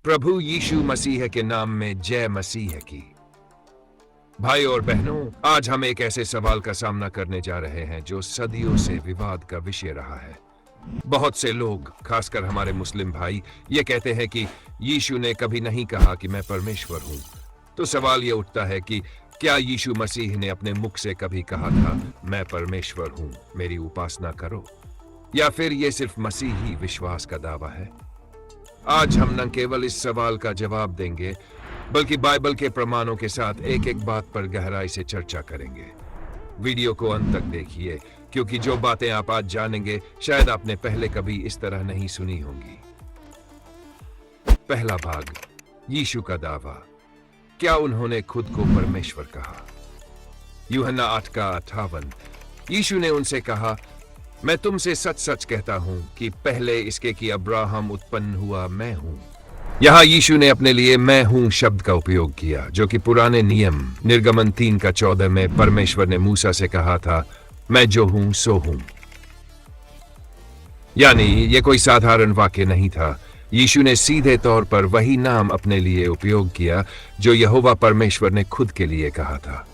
प्रभु यीशु मसीह के नाम में जय मसीह की। भाई और बहनों, आज हम एक ऐसे सवाल का सामना करने जा रहे हैं जो सदियों से विवाद का विषय रहा है। बहुत से लोग, खासकर हमारे मुस्लिम भाई, ये कहते हैं कि यीशु ने कभी नहीं कहा कि मैं परमेश्वर हूं। तो सवाल ये उठता है कि क्या यीशु मसीह ने अपने मुख से कभी कहा था मैं परमेश्वर हूं, मेरी उपासना करो, या फिर ये सिर्फ मसीही विश्वास का दावा है? आज हम न केवल इस सवाल का जवाब देंगे बल्कि बाइबल के प्रमाणों के साथ एक एक बात पर गहराई से चर्चा करेंगे। वीडियो को अंत तक देखिए, क्योंकि जो बातें आप आज जानेंगे शायद आपने पहले कभी इस तरह नहीं सुनी होंगी। पहला भाग, यीशु का दावा। क्या उन्होंने खुद को परमेश्वर कहा? यूहन्ना 8:58। यीशु ने उनसे कहा, मैं तुमसे सच सच कहता हूं कि पहले इसके कि अब्राहम उत्पन्न हुआ मैं हूं। यहां यीशु ने अपने लिए मैं हूं शब्द का उपयोग किया, जो कि पुराने नियम निर्गमन 3:14 में परमेश्वर ने मूसा से कहा था, मैं जो हूं सो हूं। यानी यह कोई साधारण वाक्य नहीं था। यीशु ने सीधे तौर पर वही नाम अपने लिए उपयोग किया जो यहोवा परमेश्वर ने खुद के लिए कहा था।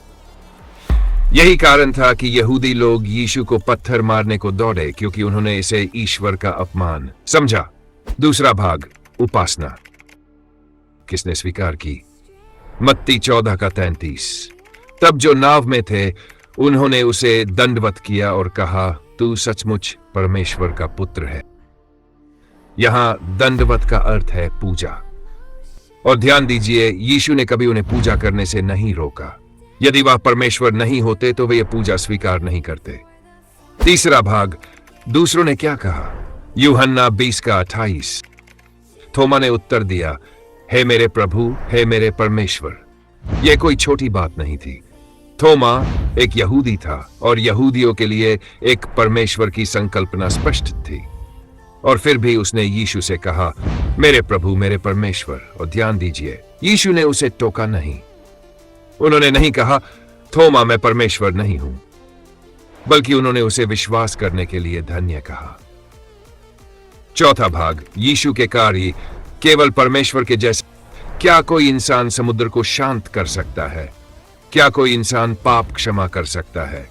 यही कारण था कि यहूदी लोग यीशु को पत्थर मारने को दौड़े, क्योंकि उन्होंने इसे ईश्वर का अपमान समझा। दूसरा भाग, उपासना। किसने स्वीकार की? मत्ती 14:33। तब जो नाव में थे उन्होंने उसे दंडवत किया और कहा, तू सचमुच परमेश्वर का पुत्र है। यहां दंडवत का अर्थ है पूजा। और ध्यान दीजिए, यीशु ने कभी उन्हें पूजा करने से नहीं रोका। यदि वह परमेश्वर नहीं होते तो वे ये पूजा स्वीकार नहीं करते। तीसरा भाग, दूसरों ने क्या कहा? यूहन्ना 20:28। थोमा ने उत्तर दिया, हे मेरे प्रभु, हे मेरे परमेश्वर। यह कोई छोटी बात नहीं थी। थोमा एक यहूदी था और यहूदियों के लिए एक परमेश्वर की संकल्पना स्पष्ट थी। और फिर भी उसने यीशु से कहा, मेरे प्रभु, मेरे परमेश्वर। और ध्यान दीजिए, यीशु ने उसे टोका नहीं। उन्होंने नहीं कहा, थोमा मैं परमेश्वर नहीं हूं, बल्कि उन्होंने उसे विश्वास करने के लिए धन्य कहा। चौथा भाग, यीशु के कार्य केवल परमेश्वर के जैसे। क्या कोई इंसान समुद्र को शांत कर सकता है? क्या कोई इंसान पाप क्षमा कर सकता है?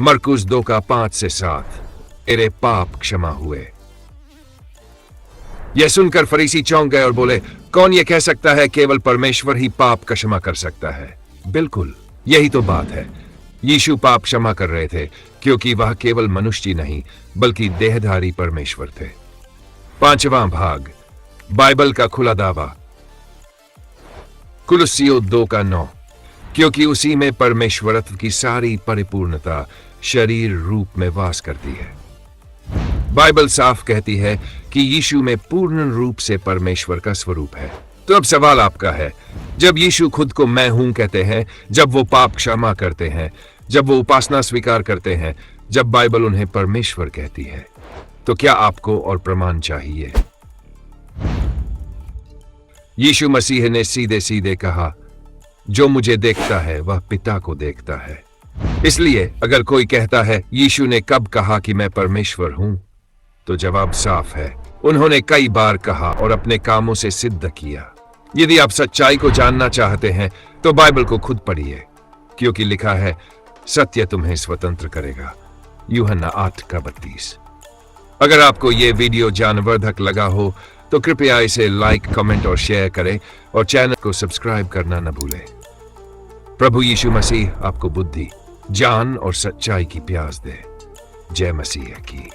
मरकुस 2:5-7। तेरे पाप क्षमा हुए। यह सुनकर फरीसी चौंक गए और बोले, कौन यह कह सकता है केवल परमेश्वर ही पाप का क्षमा कर सकता है? बिल्कुल, यही तो बात है। यीशु पाप क्षमा कर रहे थे क्योंकि वह केवल मनुष्य नहीं बल्कि देहधारी परमेश्वर थे। पांचवां भाग, बाइबल का खुला दावा। कुलुस्सियों 2:9। क्योंकि उसी में परमेश्वरत्व की सारी परिपूर्णता शरीर रूप में वास करती है। बाइबल साफ कहती है कि यीशु में पूर्ण रूप से परमेश्वर का स्वरूप है। तो अब सवाल आपका है, जब यीशु खुद को मैं हूं कहते हैं, जब वो पाप क्षमा करते हैं, जब वो उपासना स्वीकार करते हैं, जब बाइबल उन्हें परमेश्वर कहती है, तो क्या आपको और प्रमाण चाहिए? यीशु मसीह ने सीधे सीधे कहा, जो मुझे देखता है वह पिता को देखता है। इसलिए अगर कोई कहता है यीशु ने कब कहा कि मैं परमेश्वर हूं, तो जवाब साफ है, उन्होंने कई बार कहा और अपने कामों से सिद्ध किया। यदि आप सच्चाई को जानना चाहते हैं तो बाइबल को खुद पढ़िए, क्योंकि लिखा है, सत्य तुम्हें स्वतंत्र करेगा। यूहन्ना 8:32। अगर आपको यह वीडियो ज्ञानवर्धक लगा हो तो कृपया इसे लाइक, कमेंट और शेयर करें और चैनल को सब्सक्राइब करना न भूलें। प्रभु यीशु मसीह आपको बुद्धि, ज्ञान और सच्चाई की प्यास दे। जय मसीह की।